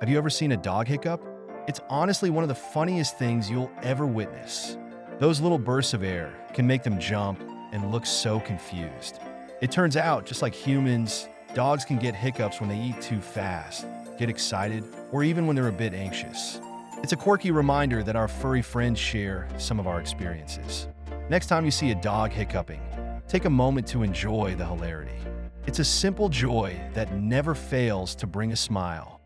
Have you ever seen a dog hiccup? It's honestly one of the funniest things you'll ever witness. Those little bursts of air can make them jump and look so confused. It turns out, just like humans, dogs can get hiccups when they eat too fast, get excited, or even when they're a bit anxious. It's a quirky reminder that our furry friends share some of our experiences. Next time you see a dog hiccuping, take a moment to enjoy the hilarity. It's a simple joy that never fails to bring a smile.